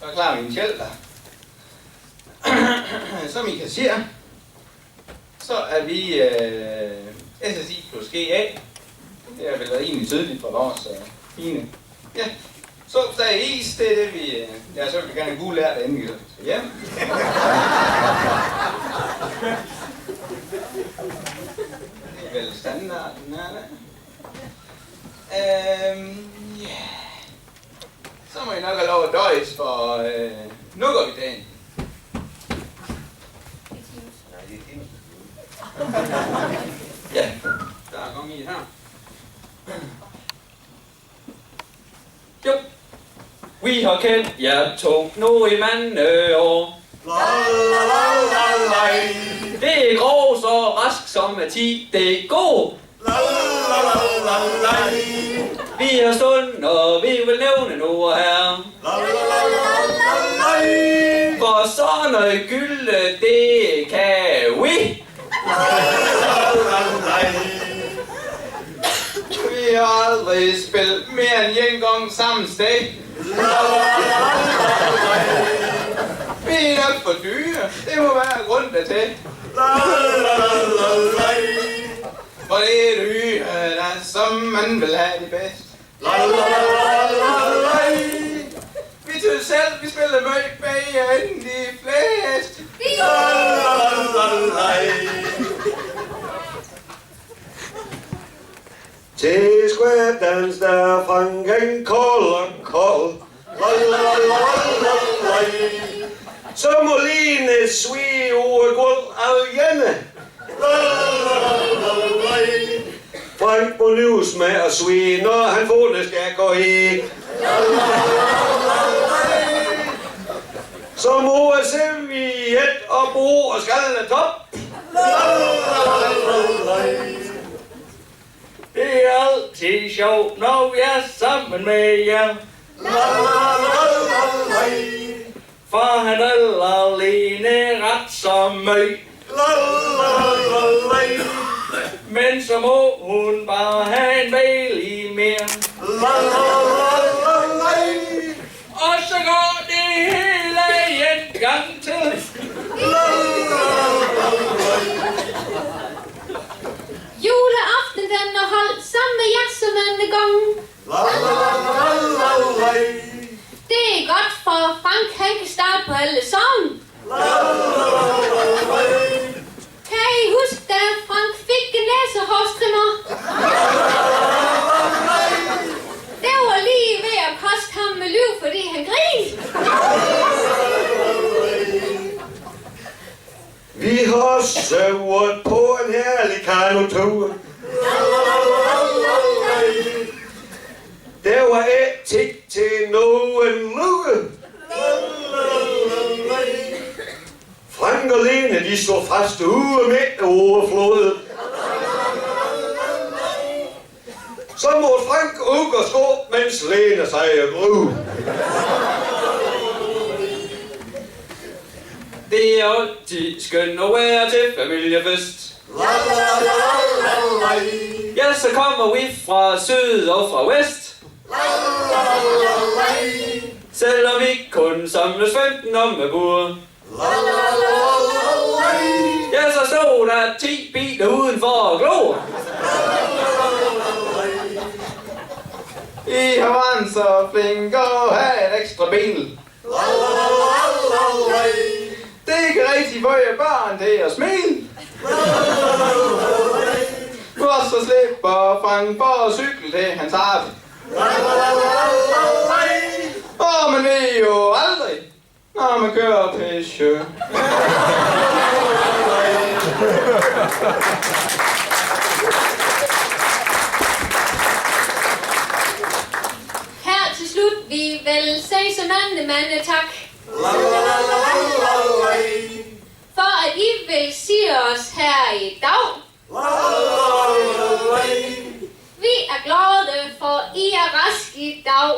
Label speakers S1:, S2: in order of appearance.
S1: Så er klar min shelter. Som I kan se, så er vi SSI plus GA. Det er vel egentlig tydeligt for vores fine. Ja, sovsdag is, det er det vi... Ja, så vil vi gerne have gule lærte inden vi skal hjem. Det er vel standarden, er det? Ja. Så må I nok have lov at døjes, for nu går vi dagen. Ja, der er kommet i her. Jo, vi har kendt jer to nu i mange år. Det er grov så rask som er 10, det er god. Vi har stund, og vi vil nævne nu og her. For sådan noget gylde, det kan vi. Vi har aldrig spillet mere end en gang samme sted. Vi er nok for dyre. Det må være grund dertil. For det er dyre, der som man vil have det bedst. Vi synes selv, vi spiller møg bag end de fleste.
S2: Til skvættens der fangen kold og kold. Så må Line svige over gulv alene. Frank må livs med at svige, når han fulde skal gå i. Så må jeg serviet og bord og skalde top.
S3: Det er altid sjovt, når vi er sammen med jer. For han øller Line ret som møg. Men så må hun bare have en væl mere. Og så går det hele en gang til.
S4: Juleaften den er holdt sammen med jer som anden gang. Det er godt for Frank, han kan starte på alle sange. Kan I huske, da Frank fik en næsehårstrimmer? Det var lige ved at koste ham med liv, fordi han grinede.
S2: Vi har søvet på en herlig kanotur. Der var et tid til nogen lukke. Frank og Lene, de stod fast ude midt over floden. Så måtte Frank ud og skå, mens Lene sagde gru.
S1: Det er altid skønt at være til familiefest. Ja, så kommer vi fra syd og fra vest. Selvom vi kun samles 15 om et bord. Ja, så stod der 10 biler udenfor og glor. I har været så flinke at have et ekstra bil. Det er ikke rigtigt for jer børn til at smile. Og så slipper Frank for at cykle til hans arbejde. Og man ved jo aldrig, når man kører pæsje.
S4: Her til slut, vi vil sige så mange tak. For at I vil sige os her i dag. Vi er glade for, I er raske i dag.